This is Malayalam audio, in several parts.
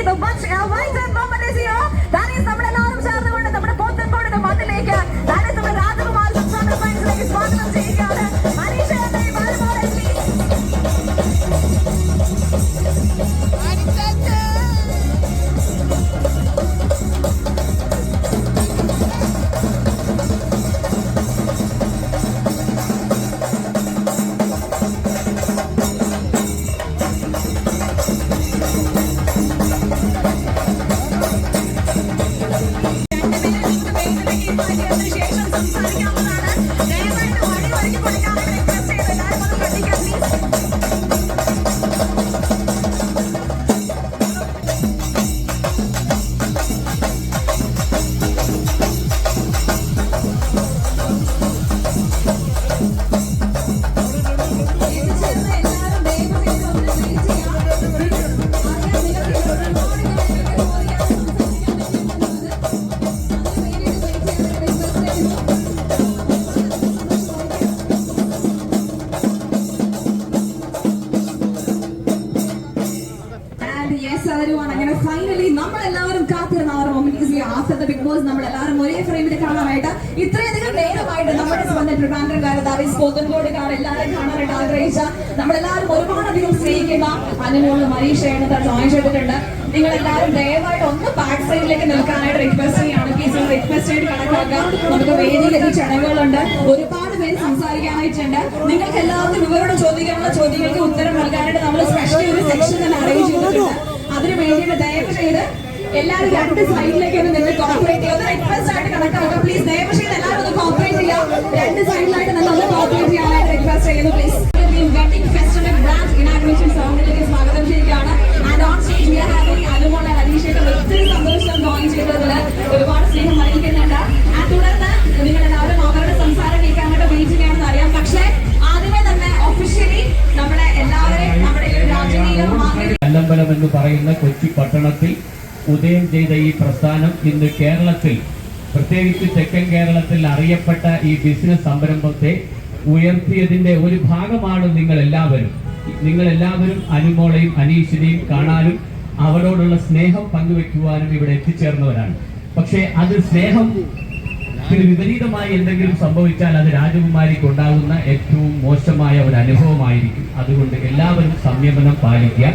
the much awaited moment is here. That is നമ്മളെല്ലാവരും ചേർന്നുകൊണ്ട് നമ്മുടെ പോത്തൻകോടിന്റെ മണ്ണിലേക്ക് that is നമ്മുടെ രാജകുമാർ സംസ്ഥാന സയൻസിലേക്ക് സ്വാഗതം ചെയ്യുകയാണ്. മനീഷ അങ്ങനെ ഫൈനലി നമ്മളെല്ലാവരും കാത്തിരുന്ന ആ ഒരു moment after the Bigg Boss നമ്മളെല്ലാവരും ഒരേ ഫ്രെയിമിൽ കാണാനായിട്ട് ഇത്രയധികം നേരമായിട്ട് നമ്മുടെ സ്വന്തം ട്രിവാൻഡ്രംകാർ പോത്തൻകോടുകാർ എല്ലാവരും കാണാനായിട്ട് ആഗ്രഹിച്ച നമ്മളെല്ലാവരും ഒരുപാടധികം സ്നേഹിക്കുന്ന അനുമോള് മനീഷയാണ് ജോയിൻ ചെയ്തിട്ടുണ്ട്. നിങ്ങൾ എല്ലാവരും ദയവായിട്ട് ഒന്ന് ബാക്ക് സൈഡിലേക്ക് നിൽക്കാനായിട്ട് റിക്വസ്റ്റ് ചെയ്യാണ്. പ്ലീസ് റിക്വസ്റ്റ് ആയിട്ട് കണക്കാക്കുക. നമുക്ക് വേദിയിൽ ചടങ്ങുകളുണ്ട്, ഒരുപാട് പേര് സംസാരിക്കാനായിട്ടുണ്ട്. നിങ്ങൾക്ക് എല്ലാവർക്കും ഇവരോട് ചോദിക്കാനുള്ള ചോദ്യങ്ങൾക്ക് ഉത്തരം നൽകാനായിട്ട് നമ്മൾ സ്പെഷ്യലി ഒരു സെക്ഷൻ തന്നെ അറേഞ്ച് ചെയ്തിട്ടുണ്ട്. അതിന് വേണ്ടിയിട്ട് ദയവ് ചെയ്ത് എല്ലാവരും രണ്ട് സൈഡിലേക്ക് നിന്ന് കോപ്പറേറ്റ് ചെയ്യുക. റിക്വസ്റ്റ് ആയിട്ട് കണക്കാക്കുക. പ്ലീസ് ദയവ് ചെയ്ത് എല്ലാവരും ഒന്ന് കോപ്പറേറ്റ് ചെയ്യുക. രണ്ട് സൈഡിലായിട്ട് നിന്ന് ഒന്ന് കോപ്പറേറ്റ് ചെയ്യാനായിട്ട് റിക്വസ്റ്റ് ചെയ്യുന്നു. Please wedding festival branch inauguration സെറമണിയിലേക്ക് സ്വാഗതം ചെയ്യുകയാണ്. And on stage we are having അനുമോള ഹരീഷയുടെ ഒത്തിരി സന്തോഷം ജോയിൻ ചെയ്തതിൽ ഒരുപാട് സ്നേഹം അറിയിക്കുന്നുണ്ട്. ആൻഡ് തുടർന്ന് നിങ്ങൾ എല്ലാവരും അവരുടെ സംസാരം കേൾക്കാനായിട്ട് വെയിറ്റ് ചെയ്യാണെന്ന് അറിയാം. പക്ഷേ ആദ്യമേ തന്നെ ഒഫീഷ്യലി നമ്മുടെ എല്ലാവരെയും നമ്മുടെ കല്ലമ്പലം എന്ന് പറയുന്ന കൊച്ചി പട്ടണത്തിൽ ഉദയം ചെയ്ത ഈ പ്രസ്ഥാനം ഇന്ന് കേരളത്തിൽ, പ്രത്യേകിച്ച് തെക്കൻ കേരളത്തിൽ അറിയപ്പെട്ട ഈ ബിസിനസ് സംരംഭത്തെ ഉയർത്തിയതിന്റെ ഒരു ഭാഗമാണ് നിങ്ങളെല്ലാവരും അനുമോളെയും അനീഷിനെയും കാണാനും അവരോടുള്ള സ്നേഹം പങ്കുവെക്കുവാനും ഇവിടെ എത്തിച്ചേർന്നവരാണ്. പക്ഷേ അത് സ്നേഹം വിപരീതമായി എന്തെങ്കിലും സംഭവിച്ചാൽ അത് രാജകുമാരിക്ക് ഉണ്ടാകുന്ന ഏറ്റവും മോശമായ ഒരു അനുഭവമായിരിക്കും. അതുകൊണ്ട് എല്ലാവരും സംയമനം പാലിക്കുക.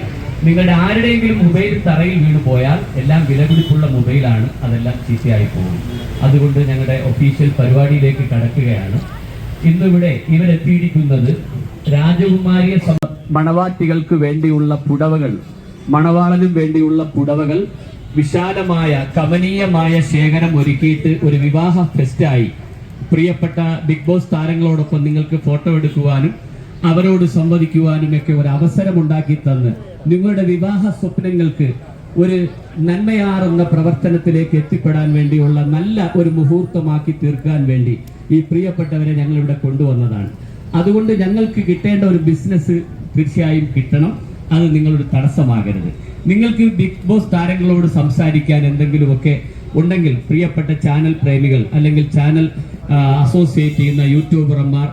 നിങ്ങളുടെ ആരുടെയെങ്കിലും മൊബൈൽ തറയിൽ വീണു പോയാൽ, എല്ലാം വിലപിടിപ്പുള്ള മൊബൈലാണ്, അതെല്ലാം ചീത്തയായി പോകും. അതുകൊണ്ട് ഞങ്ങളുടെ ഒഫീഷ്യൽ പരിപാടിയിലേക്ക് കടക്കുകയാണ്. ഇന്നിവിടെ ഇവരെത്തിയിരിക്കുന്നത് രാജകുമാരിയെ മണവാട്ടികൾക്ക് വേണ്ടിയുള്ള പുടവകൾ, മണവാളനും വേണ്ടിയുള്ള പുടവകൾ വിശാലമായ കമനീയമായ ശേഖരം ഒരുക്കിയിട്ട് ഒരു വിവാഹ ഫെസ്റ്റായി പ്രിയപ്പെട്ട ബിഗ് ബോസ് താരങ്ങളോടൊപ്പം നിങ്ങൾക്ക് ഫോട്ടോ എടുക്കുവാനും അവരോട് സംവദിക്കുവാനും ഒക്കെ ഒരു അവസരം ഉണ്ടാക്കി തന്ന് നിങ്ങളുടെ വിവാഹ സ്വപ്നങ്ങൾക്ക് ഒരു നന്മയാറുന്ന പ്രവർത്തനത്തിലേക്ക് എത്തിപ്പെടാൻ വേണ്ടിയുള്ള നല്ല ഒരു മുഹൂർത്തമാക്കി തീർക്കാൻ വേണ്ടി ഈ പ്രിയപ്പെട്ടവരെ ഞങ്ങൾ ഇവിടെ കൊണ്ടുവന്നതാണ്. അതുകൊണ്ട് ഞങ്ങൾക്ക് കിട്ടേണ്ട ഒരു ബിസിനസ് തീർച്ചയായും കിട്ടണം. അത് നിങ്ങളൊരു തടസ്സമാകരുത്. നിങ്ങൾക്ക് ബിഗ് ബോസ് താരങ്ങളോട് സംസാരിക്കാൻ എന്തെങ്കിലുമൊക്കെ ഉണ്ടെങ്കിൽ പ്രിയപ്പെട്ട ചാനൽ പ്രേമികൾ അല്ലെങ്കിൽ ചാനൽ അസോസിയേറ്റ് ചെയ്യുന്ന യൂട്യൂബർമാർ